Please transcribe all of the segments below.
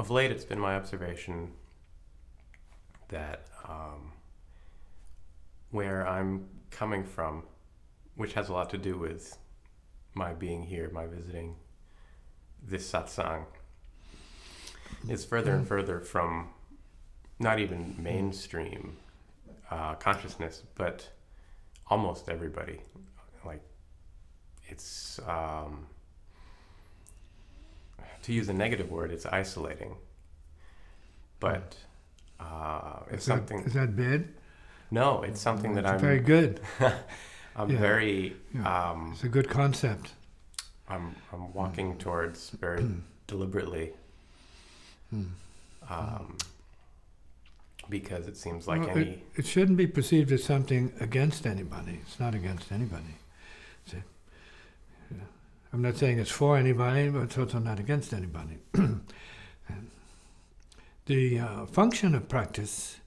of late it's been my observation that where I'm coming from, which has a lot to do with my being here, my visiting this satsang, is further and further from not even mainstream consciousness, but almost everybody. Like, it's, to use a negative word, it's isolating. But it's something... Is that bad? No, it's something that I'm... very good. I'm very... it's a good concept. I'm walking towards very deliberately. Because it seems like it shouldn't be perceived as something against anybody. It's not against anybody. See? Yeah. I'm not saying it's for anybody, but it's also not against anybody. The function of practice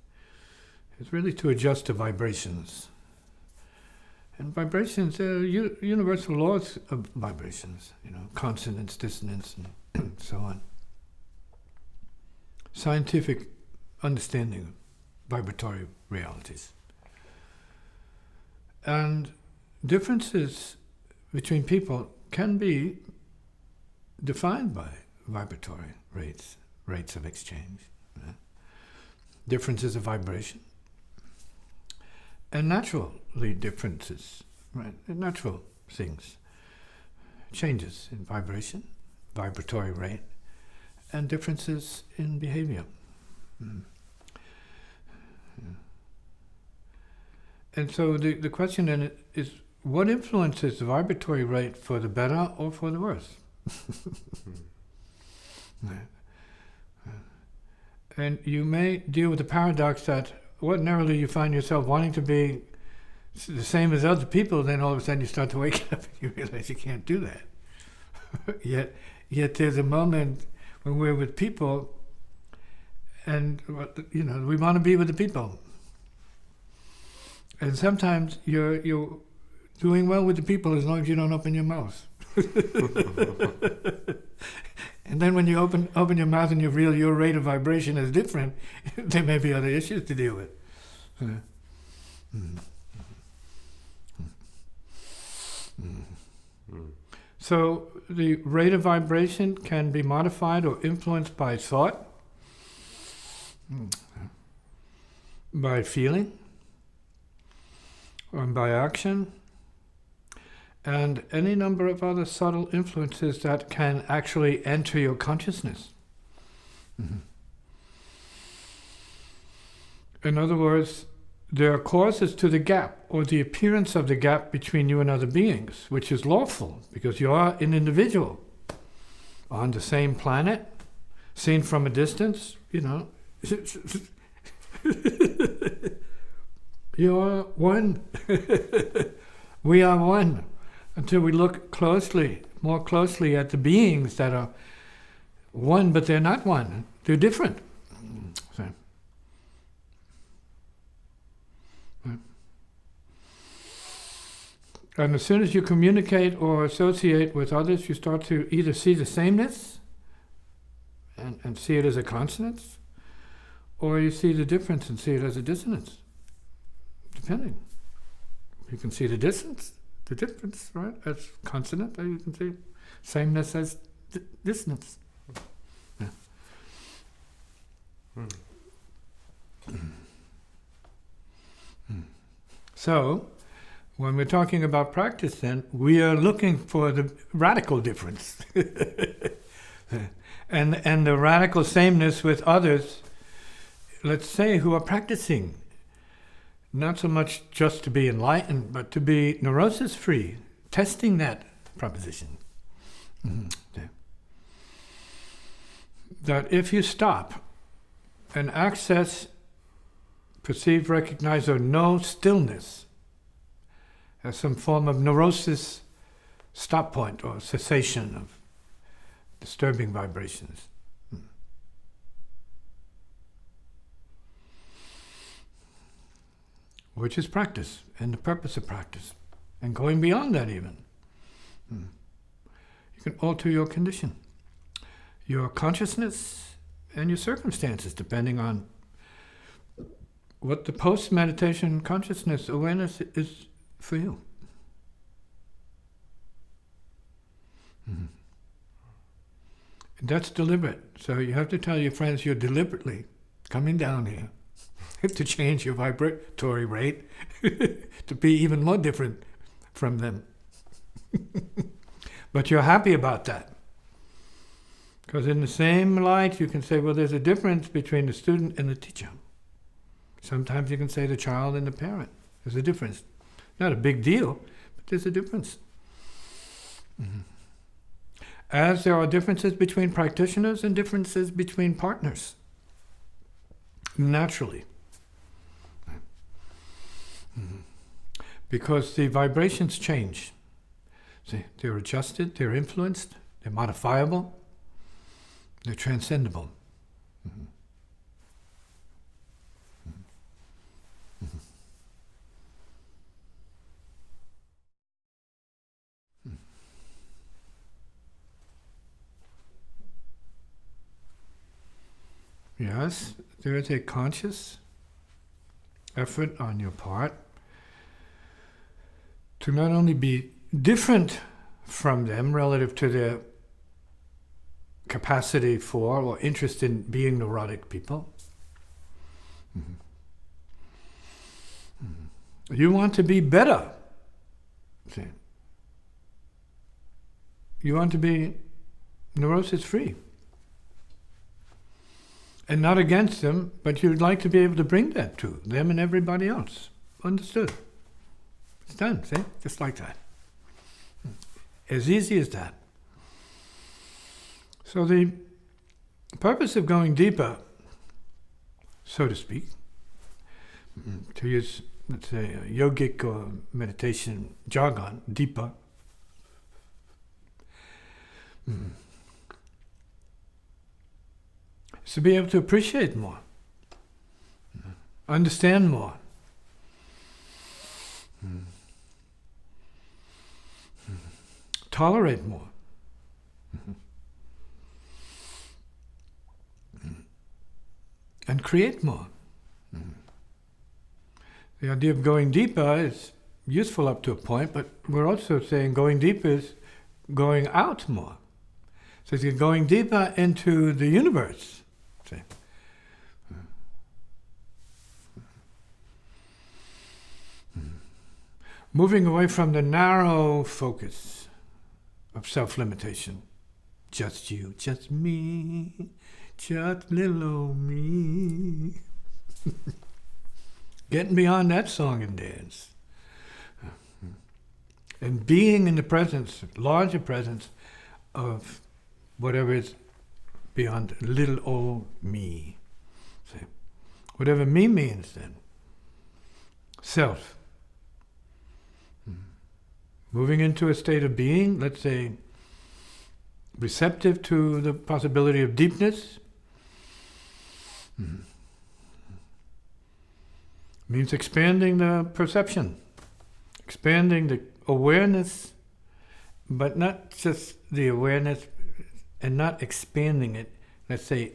is really to adjust to vibrations. And vibrations are universal laws of vibrations, consonance, dissonance, and so on. Scientific understanding of vibratory realities. And differences between people can be defined by vibratory rates of exchange. Differences of vibration. And naturally differences, right? Natural things. Changes in vibration, vibratory rate, and differences in behavior. And so the question then is, what influences the vibratory rate for the better or for the worse? And you may deal with the paradox that ordinarily you find yourself wanting to be the same as other people, then all of a sudden you start to wake up and you realize you can't do that. Yet there's a moment when we're with people and we want to be with the people. And sometimes you're doing well with the people as long as you don't open your mouth. And then when you open your mouth and you feel your rate of vibration is different, there may be other issues to deal with. So the rate of vibration can be modified or influenced by thought, by feeling, or by action, and any number of other subtle influences that can actually enter your consciousness. In other words, there are causes to the gap, or the appearance of the gap between you and other beings, which is lawful, because you are an individual on the same planet, seen from a distance, You are one. We are one. Until we look more closely at the beings that are one, but they're not one. They're different. So, and as soon as you communicate or associate with others, you start to either see the sameness and see it as a consonance, or you see the difference and see it as a dissonance. Depending. You can see the difference, right, as consonant, or you can see sameness as dissonance. Yeah. So, when we're talking about practice then, we are looking for the radical difference. and the radical sameness with others, let's say, who are practicing. Not so much just to be enlightened, but to be neurosis-free, testing that proposition. Yeah. That if you stop and access, perceive, recognize, or know stillness as some form of neurosis stop point or cessation of disturbing vibrations, which is practice, and the purpose of practice, and going beyond that even. You can alter your condition, your consciousness, and your circumstances, depending on what the post-meditation consciousness awareness is for you. Mm-hmm. That's deliberate. So you have to tell your friends you're deliberately coming down here to change your vibratory rate to be even more different from them. But you're happy about that. Because in the same light you can say, well, there's a difference between the student and the teacher. Sometimes you can say the child and the parent. There's a difference. Not a big deal, but there's a difference. Mm-hmm. As there are differences between practitioners and differences between partners. Naturally. Mm-hmm. Because the vibrations change. See, they're adjusted, they're influenced, they're modifiable, they're transcendable. Mm-hmm. Yes, there is a conscious effort on your part to not only be different from them relative to their capacity for or interest in being neurotic people. Mm-hmm. Mm-hmm. You want to be better. See? You want to be neurosis-free. And not against them, but you'd like to be able to bring that to them and everybody else. Understood? It's done, see? Just like that. As easy as that. So the purpose of going deeper, so to speak, to use, let's say, a yogic or meditation jargon, deeper, is to be able to appreciate more, understand more, tolerate more, and create more. The idea of going deeper is useful up to a point, but we're also saying going deeper is going out more. So you're going deeper into the universe. See? Moving away from the narrow focus of self-limitation. Just you, just me, just little old me. Getting beyond that song and dance. And being in the presence, larger presence of whatever is beyond little old me. See? Whatever me means then. Self. Moving into a state of being, let's say, receptive to the possibility of deepness. Means expanding the perception, expanding the awareness, but not just the awareness and not expanding it, let's say,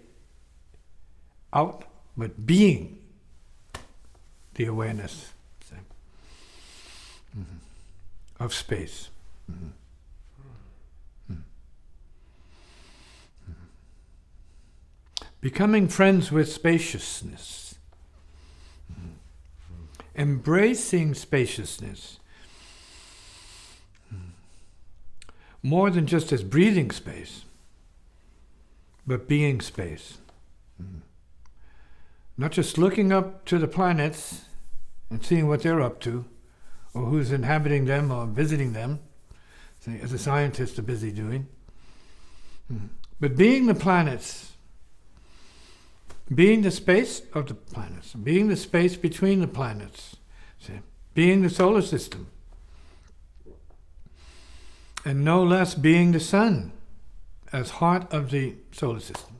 out, but being the awareness of space. Becoming friends with spaciousness. Embracing spaciousness. More than just as breathing space, but being space. Not just looking up to the planets and seeing what they're up to, or who's inhabiting them or visiting them, as the scientists are busy doing. But being the planets, being the space of the planets, being the space between the planets, being the solar system, and no less being the sun as heart of the solar system.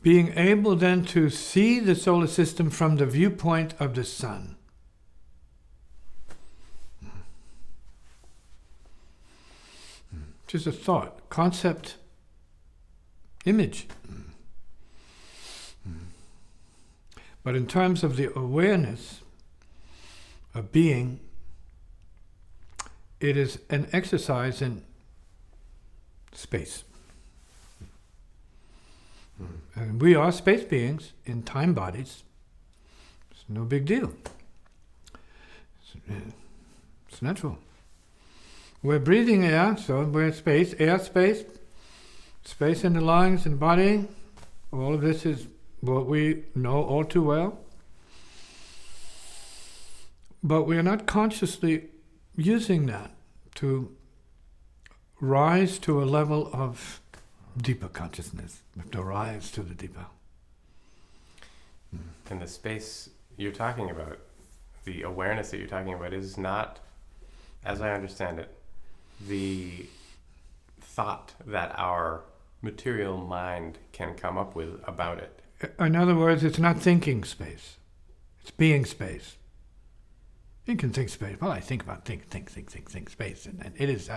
Being able then to see the solar system from the viewpoint of the sun. just a thought, concept, image. But in terms of the awareness of being, it is an exercise in space. And we are space beings in time bodies. It's no big deal. It's natural. We're breathing air, so we're space, air, space, space in the lungs and body. All of this is what we know all too well. But we are not consciously using that to rise to a level of deeper consciousness. We have to rise to the deeper. And the space you're talking about, the awareness that you're talking about, is not, as I understand it, the thought that our material mind can come up with about it. In other words, it's not thinking space. It's being space. You can think space. Well, I think about think space, and it is.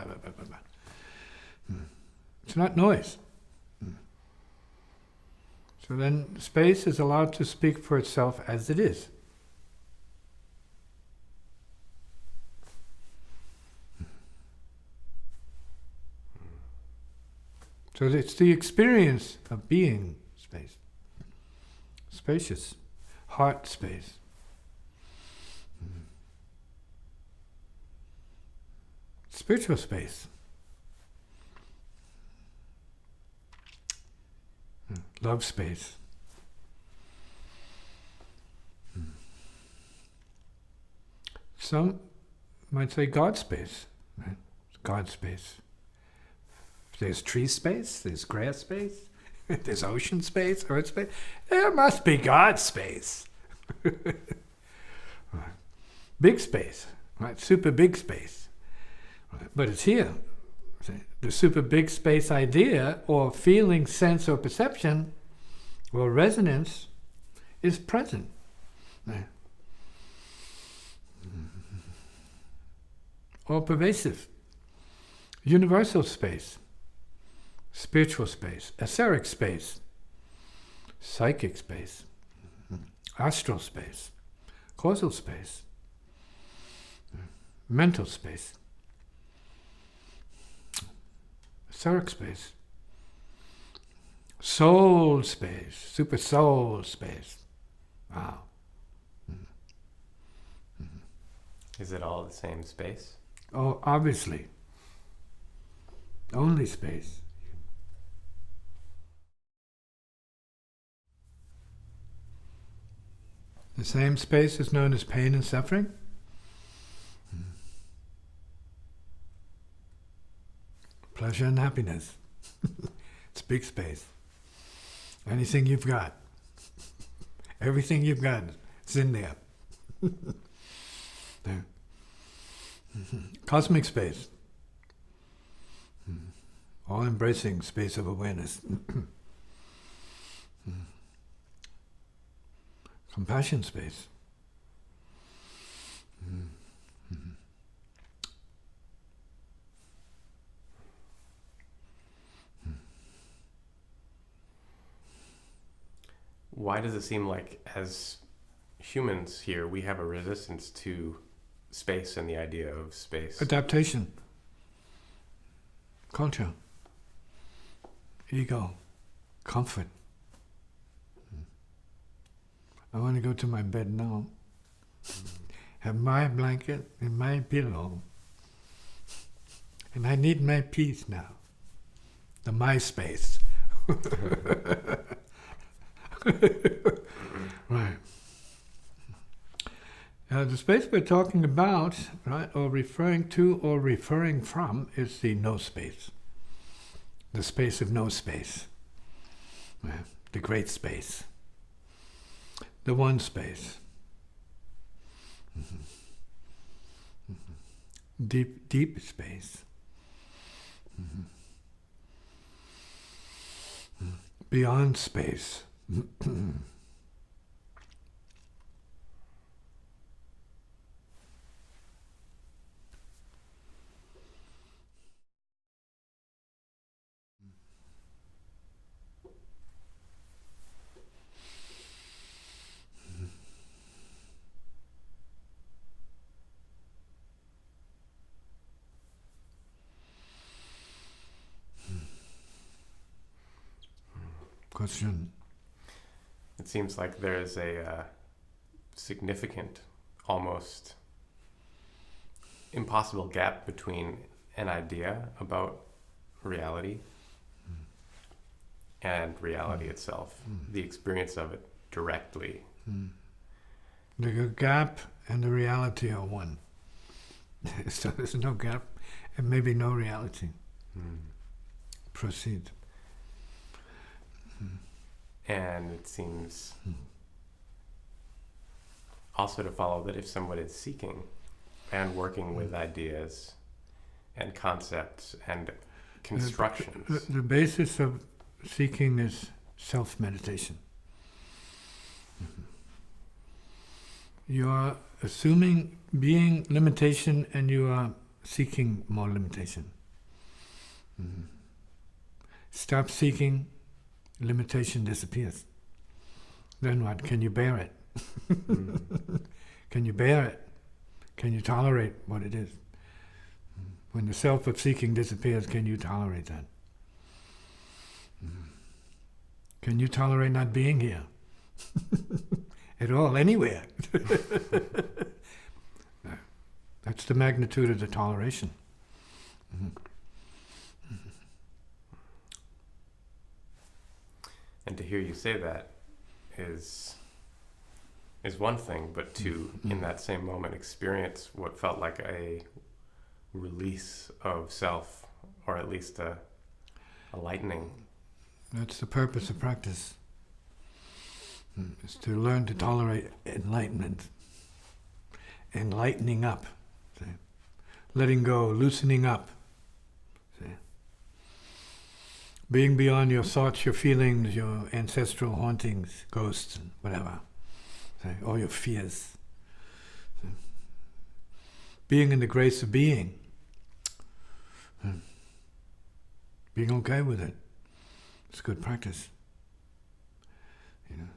It's not noise. So then space is allowed to speak for itself as it is. So it's the experience of being space. Spacious. Heart space. Spiritual space. Love space. Some might say God space. Right? God space. There's tree space, there's grass space, there's ocean space, earth space. There must be God space. Right. Big space, right? Super big space. Right. But it's here. The super big space idea, or feeling, sense, or perception, or resonance, is present. Right. All pervasive. Universal space. Spiritual space, etheric space, psychic space, astral space, causal space, mental space, etheric space, soul space, super soul space. Wow. Is it all the same space? Oh, obviously. Only space. The same space is known as pain and suffering. Pleasure and happiness. It's big space. Anything you've got. Everything you've got is in there. There. Cosmic space. All-embracing space of awareness. Compassion space. Why does it seem like, as humans here, we have a resistance to space and the idea of space? Adaptation. Culture. Ego. Comfort. I want to go to my bed now. Have my blanket and my pillow. And I need my peace now. The my space. Right. The space we're talking about, right, or referring to or referring from, is the no space. The space of no space. The great space. The one space. Deep, deep space. Beyond space. question. It seems like there's a significant, almost impossible gap between an idea about reality and reality itself, the experience of it directly. The gap and the reality are one. So there's no gap and maybe no reality. Proceed. And it seems also to follow that if someone is seeking and working with ideas and concepts and constructions. The basis of seeking is self-meditation. You are assuming being limitation and you are seeking more limitation. Stop seeking, limitation disappears. Then what? Can you bear it? Can you bear it? Can you tolerate what it is? When the self of seeking disappears, can you tolerate that? Can you tolerate not being here? At all, anywhere. That's the magnitude of the toleration. And to hear you say that is one thing, but to, in that same moment, experience what felt like a release of self, or at least a lightening. That's the purpose of practice. Is to learn to tolerate enlightenment. Enlightening up. See? Letting go, loosening up. See? Being beyond your thoughts, your feelings, your ancestral hauntings, ghosts, and whatever. See? All your fears. See? Being in the grace of being. Being okay with it. It's good practice. You know.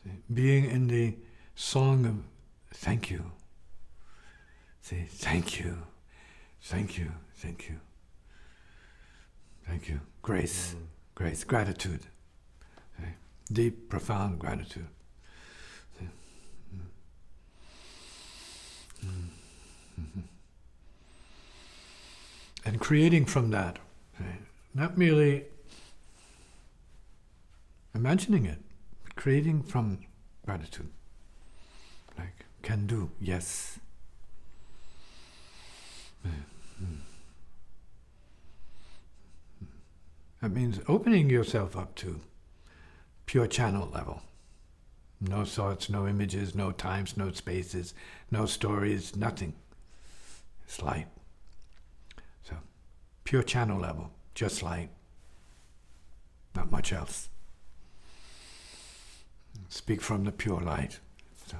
See? Being in the song of thank you. Say thank you, thank you, thank you, thank you. Grace, grace, gratitude. See? Deep, profound gratitude. See? And creating from that, see? Not merely imagining it, creating from gratitude. Like, can do, yes. That means opening yourself up to pure channel level. No thoughts, no images, no times, no spaces, no stories, nothing. It's light. So, pure channel level, just light. Not much else. Speak from the pure light. So,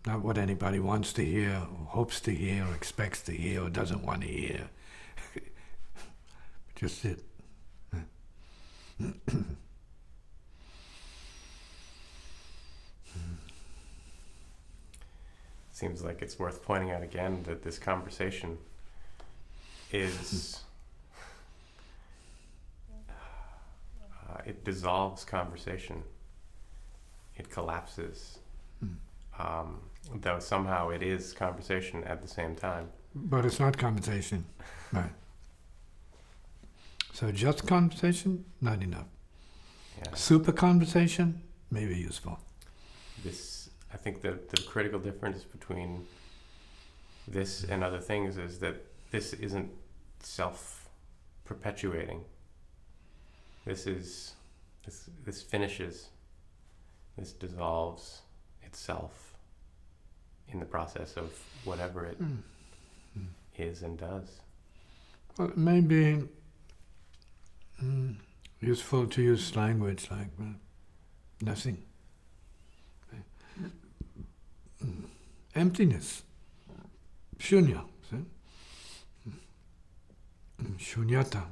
not what anybody wants to hear, or hopes to hear, or expects to hear, or doesn't want to hear. Just it. Seems like it's worth pointing out again that this conversation is it dissolves conversation. It collapses. Though somehow it is conversation at the same time. But it's not conversation. Right. So just conversation, not enough. Yeah. Super conversation, may be useful. I think that the critical difference between this and other things is that this isn't self-perpetuating. This finishes. This dissolves itself in the process of whatever it is and does. Well, it may be useful to use language like nothing. Emptiness. Shunya. See? Shunyata.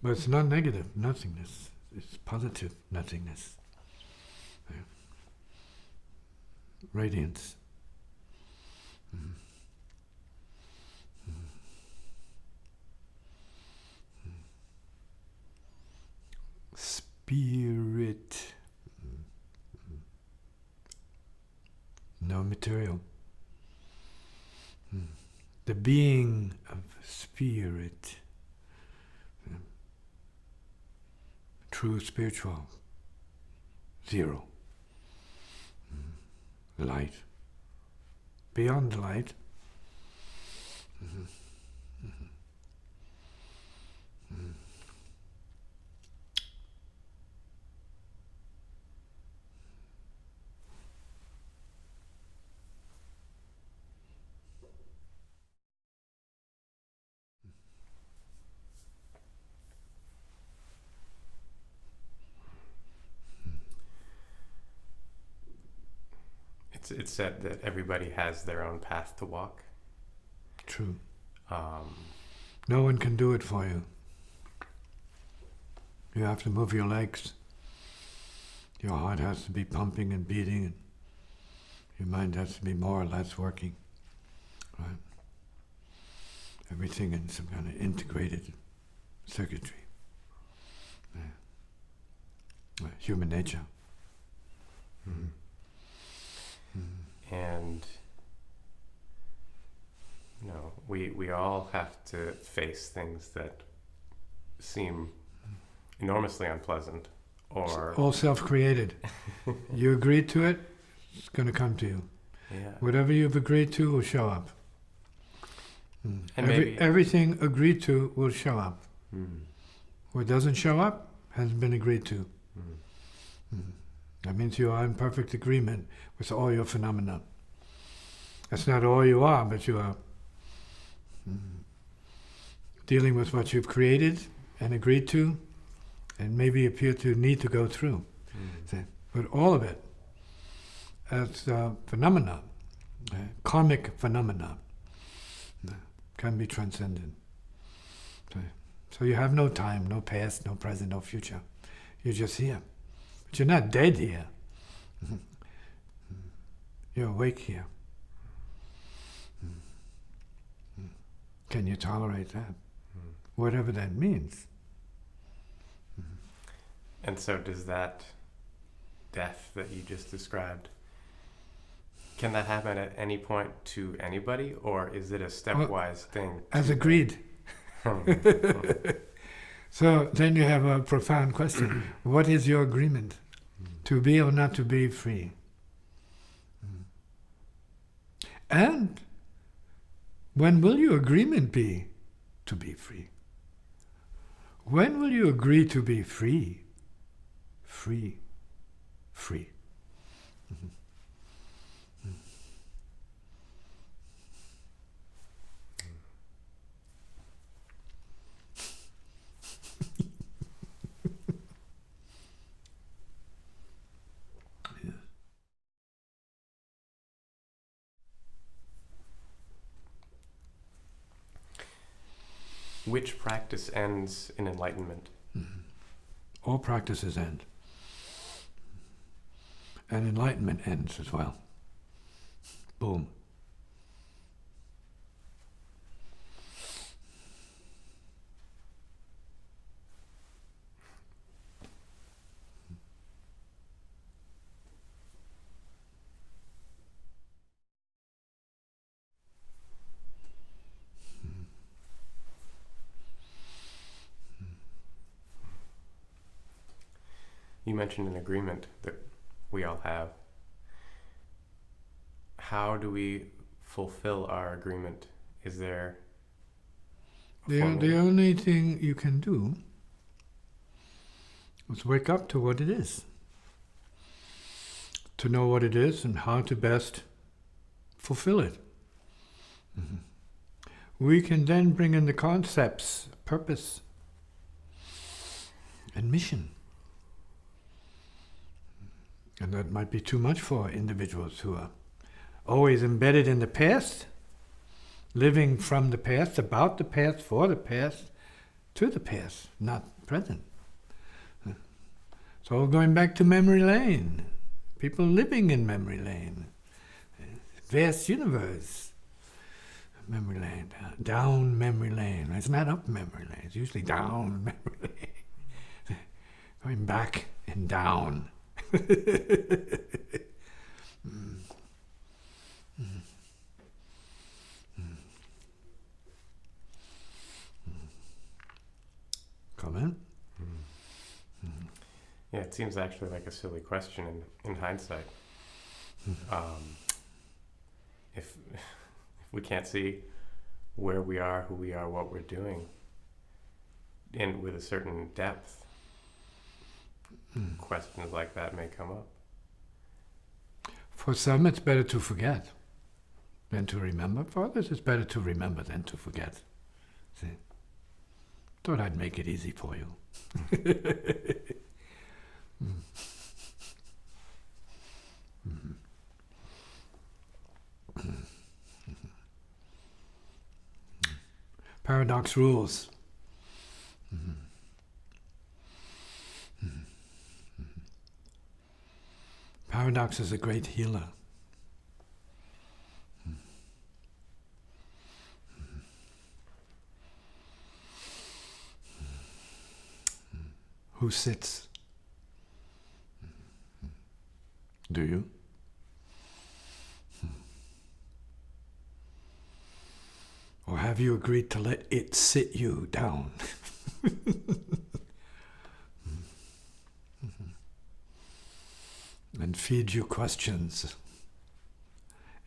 But it's not negative, nothingness. It's positive nothingness. Radiance. spirit. No material. The being of spirit. True spiritual. Zero. Light. Beyond the light. It's said that everybody has their own path to walk. True. No one can do it for you. You have to move your legs. Your heart has to be pumping and beating, and your mind has to be more or less working. Right? Everything in some kind of integrated circuitry. Human nature. Mm-hmm. And we all have to face things that seem enormously unpleasant, or all self-created. You agreed to it, it's going to come to you. Yeah. Whatever you've agreed to will show up. And everything agreed to will show up. What doesn't show up hasn't been agreed to. That means you are in perfect agreement with all your phenomena. That's not all you are, but you are dealing with what you've created and agreed to, and maybe appear to need to go through. But all of it, as phenomena, karmic phenomena, can be transcended. So you have no time, no past, no present, no future. You're just here. But you're not dead here. You're awake here. Can you tolerate that? Whatever that means. And so does that death that you just described, can that happen at any point to anybody, or is it a stepwise thing? As agreed. So then you have a profound question. What is your agreement? To be or not to be free? And when will your agreement be to be free? When will you agree to be free? Free. Free. Which practice ends in enlightenment? All practices end. And enlightenment ends as well. Boom. You mentioned an agreement that we all have. How do we fulfill our agreement? Is there The only thing you can do is wake up to what it is. To know what it is and how to best fulfill it. We can then bring in the concepts, purpose, and mission. And that might be too much for individuals who are always embedded in the past, living from the past, about the past, for the past, to the past, not present. So going back to memory lane, people living in memory lane, vast universe, memory lane, down memory lane. It's not up memory lane, it's usually down memory lane. Going back and down. Comment? Yeah, it seems actually like a silly question in hindsight. If we can't see where we are, who we are, what we're doing, and with a certain depth, questions like that may come up. For some, it's better to forget than to remember. For others, it's better to remember than to forget. See? Thought I'd make it easy for you. Paradox rules. Paradox is a great healer. Who sits? Do you? Or have you agreed to let it sit you down? And feed you questions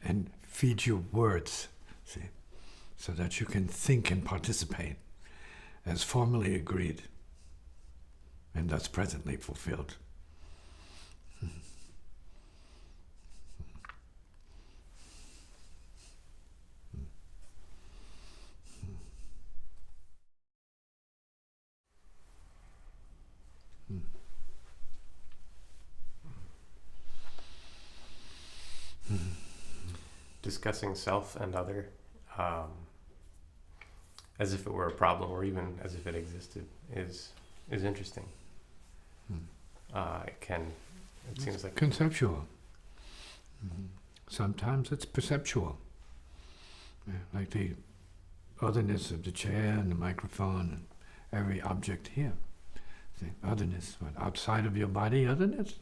and feed you words, see, so that you can think and participate as formally agreed and thus presently fulfilled. Discussing self and other as if it were a problem or even as if it existed is interesting. It seems like conceptual. Sometimes it's perceptual. Yeah, like the otherness of the chair and the microphone and every object here. See, otherness, what, outside of your body otherness?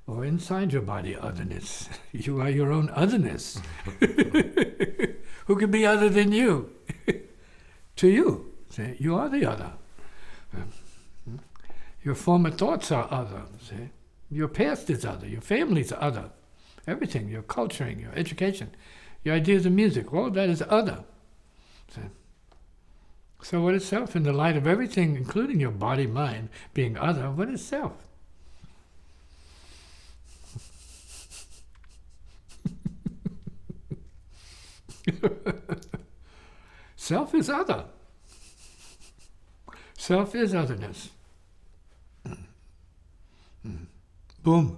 Or inside your body otherness? You are your own otherness. Who can be other than you? To you. See, you are the other. Your former thoughts are other. See? Your past is other. Your family's other. Everything, your culturing, your education, your ideas of music, all of that is other. See? So what is self in the light of everything, including your body, mind, being other? What is self? Self is other. Self is otherness. Boom.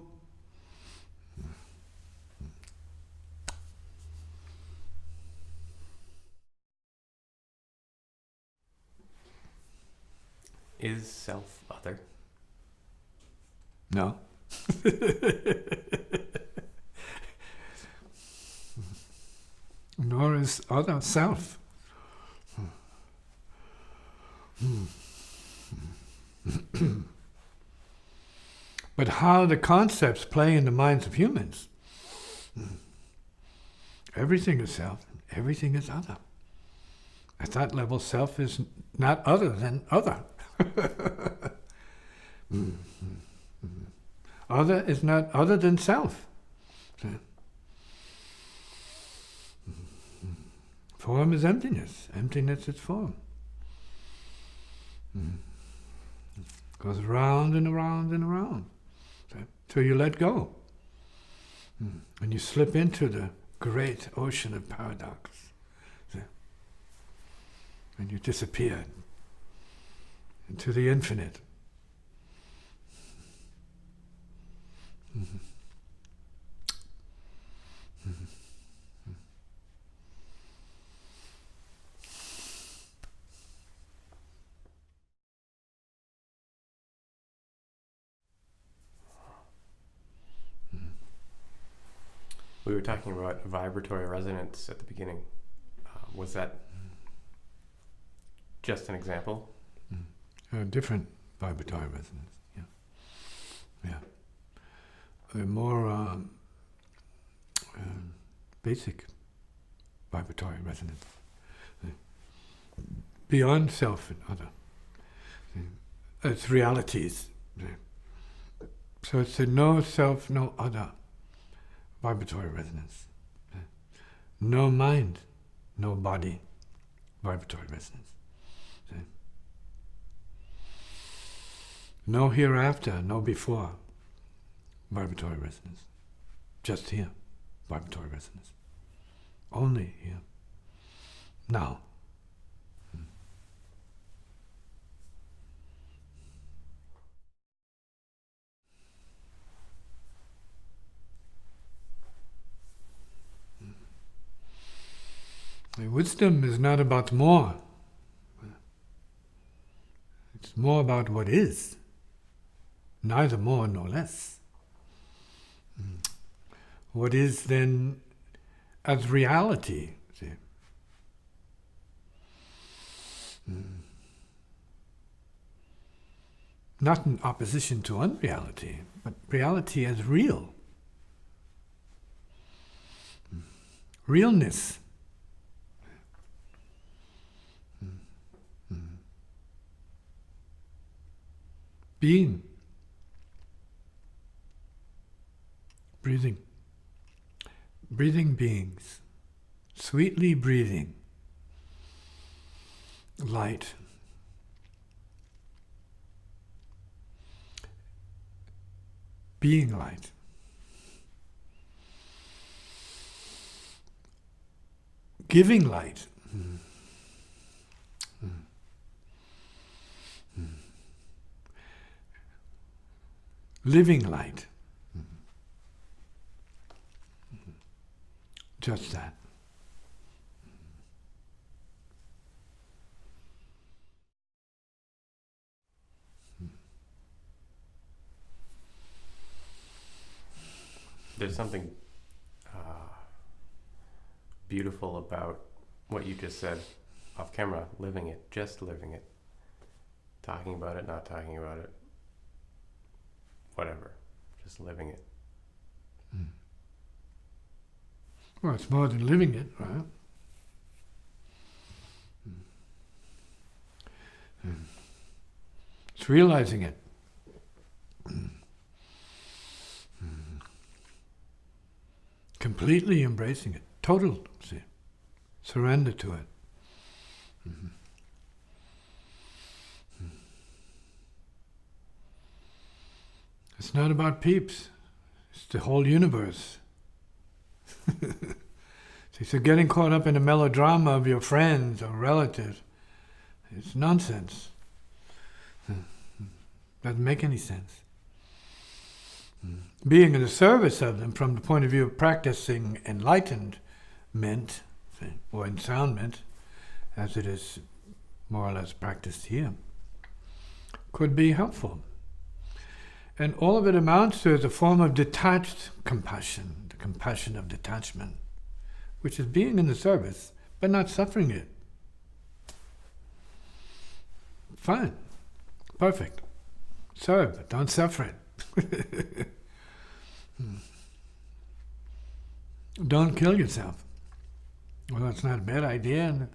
Is self other? No. Nor is other self. But how the concepts play in the minds of humans. Everything is self, everything is other. At that level, self is not other than other. Other is not other than self. Form is emptiness. Emptiness is form. Goes around and around and around till you let go. And you slip into the great ocean of paradox. And you disappear into the infinite. We were talking about vibratory resonance at the beginning. Was that just an example? Different vibratory resonance, yeah. a more basic vibratory resonance, beyond self and other. It's realities. So it's a no self, no other vibratory resonance. No mind, no body vibratory resonance. No hereafter, no before vibratory resonance. Just here, vibratory resonance. Only here. Now. Wisdom is not about more. It's more about what is. Neither more nor less. What is then as reality, see? Not in opposition to unreality, but reality as real. Realness. Being. Breathing. Breathing beings. Sweetly breathing. Light. Being light. Giving light. Living light. Just that. There's something beautiful about what you just said off camera, living it, just living it. Talking about it, not talking about it. Whatever. Just living it. Well, it's more than living it, right? It's realizing it. Completely embracing it. Total, see. Surrender to it. It's not about peeps. It's the whole universe. See, so getting caught up in the melodrama of your friends or relatives, it's nonsense. Doesn't make any sense. Being in the service of them from the point of view of practicing enlightenment, or ensoundment, as it is more or less practiced here, could be helpful. And all of it amounts to is a form of detached compassion, the compassion of detachment, which is being in the service, but not suffering it. Fine. Perfect. Serve, but don't suffer it. Don't kill yourself. Well, that's not a bad idea, and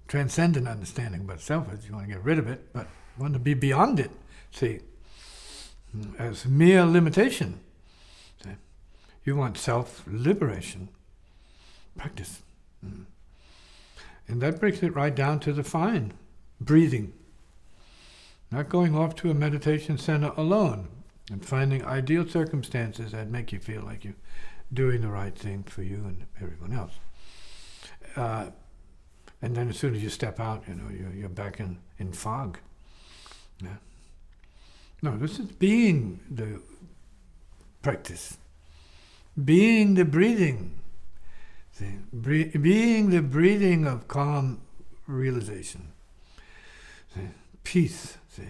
transcendent understanding about self is you want to get rid of it, but you want to be beyond it. See, as mere limitation. See? You want self-liberation. Practice. And that brings it right down to the fine. Breathing. Not going off to a meditation center alone and finding ideal circumstances that make you feel like you're doing the right thing for you and everyone else. And then as soon as you step out, you're back in fog. Yeah. No, this is being the practice. Being the breathing. See, being the breathing of calm realization. See, peace. See,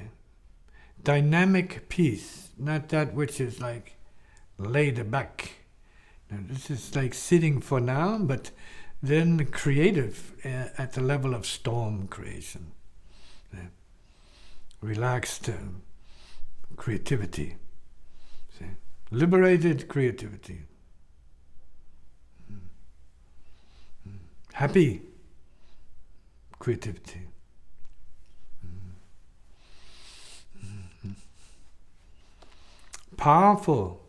dynamic peace, not that which is like laid back. Now, this is like sitting for now, but then creative at the level of storm creation. See, relaxed creativity. See, liberated creativity, happy creativity, powerful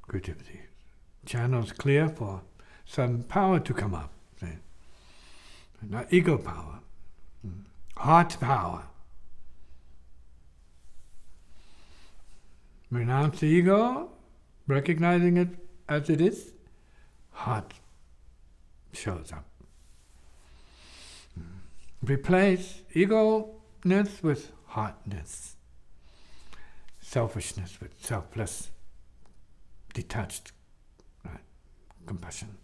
creativity, channels clear for some power to come up, say. Not ego power, heart power. Renounce the ego, recognizing it as it is, heart shows up. Replace ego-ness with heartness, selfishness with selfless, detached, right, compassion.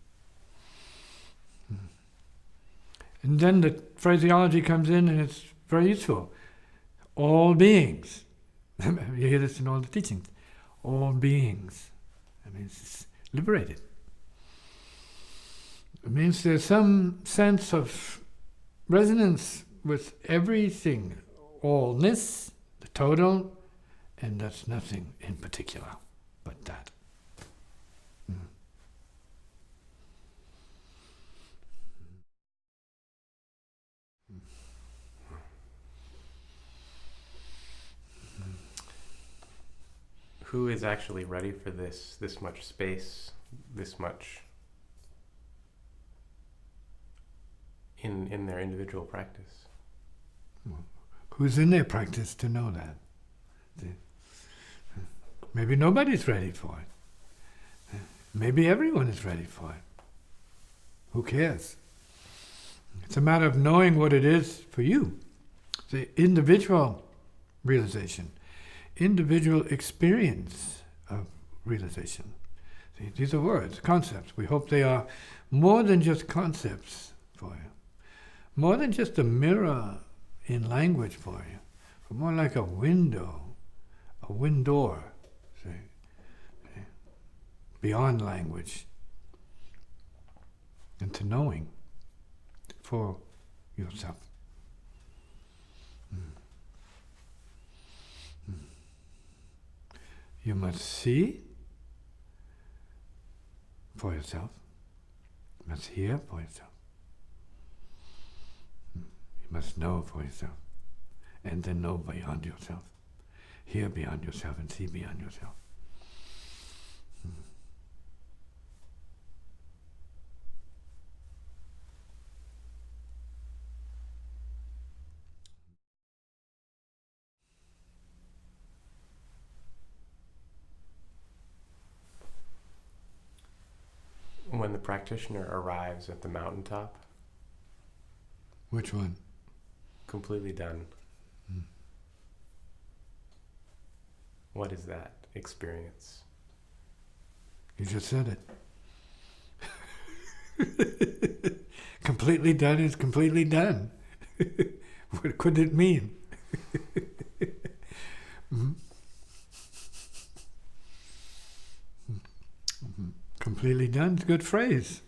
And then the phraseology comes in and it's very useful. All beings. You hear this in all the teachings. All beings. That means it's liberated. It means there's some sense of resonance with everything, allness, the total, and that's nothing in particular but that. Who is actually ready for this much space, this much in their individual practice? Who's in their practice to know that? Maybe nobody's ready for it. Maybe everyone is ready for it. Who cares? It's a matter of knowing what it is for you. The individual realization, individual experience of realization. See, these are words, concepts. We hope they are more than just concepts for you. More than just a mirror in language for you. But more like a window, a windor, see, beyond language. Into knowing for yourself. You must see for yourself. You must hear for yourself. You must know for yourself. And then know beyond yourself. Hear beyond yourself and see beyond yourself. When the practitioner arrives at the mountaintop, Which one? completely done, what is that experience? You just said it. Completely done is completely done. What could it mean? Completely done is a good phrase.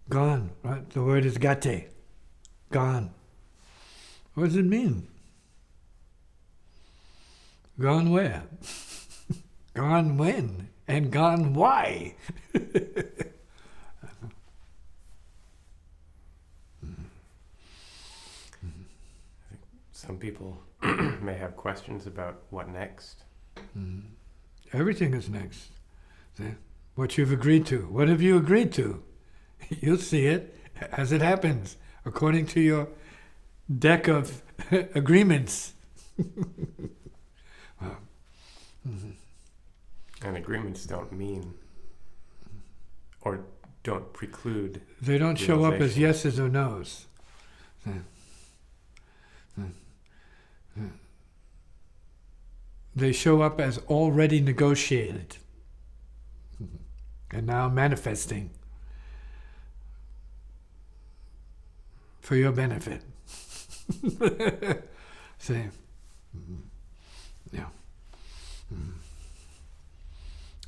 Gone, right? The word is gate. Gone. What does it mean? Gone where? Gone when? And gone why? Some people may have questions about what next. Everything is next. See? What you've agreed to. What have you agreed to? You'll see it as it happens, according to your deck of agreements. And agreements don't mean or don't preclude. They don't show up as realization. yeses or nos. They show up as already negotiated and now manifesting for your benefit. See? Yeah.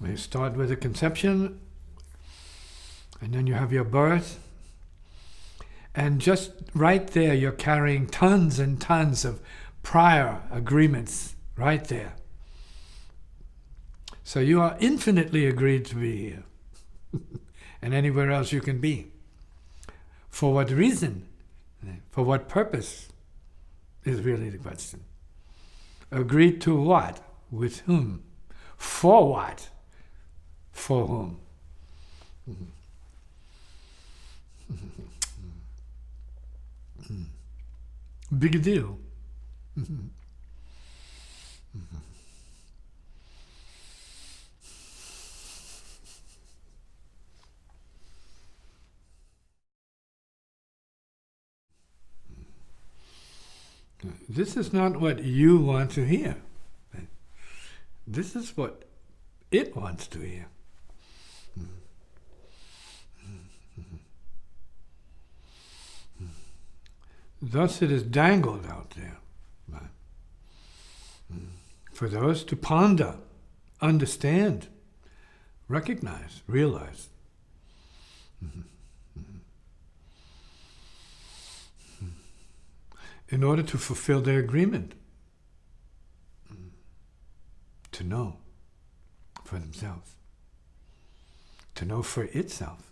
You start with a conception, and then you have your birth, And just right there, you're carrying tons and tons of prior agreements right there. So you are infinitely agreed to be here and anywhere else you can be. For what reason? For what purpose is really the question. Agreed to what? With whom? For what? For whom? Big deal. This is not what you want to hear. This is what it wants to hear. Thus it is dangled out there for those to ponder, understand, recognize, realize. In order to fulfill their agreement, to know for themselves, to know for itself,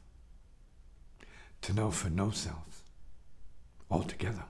to know for no self, altogether.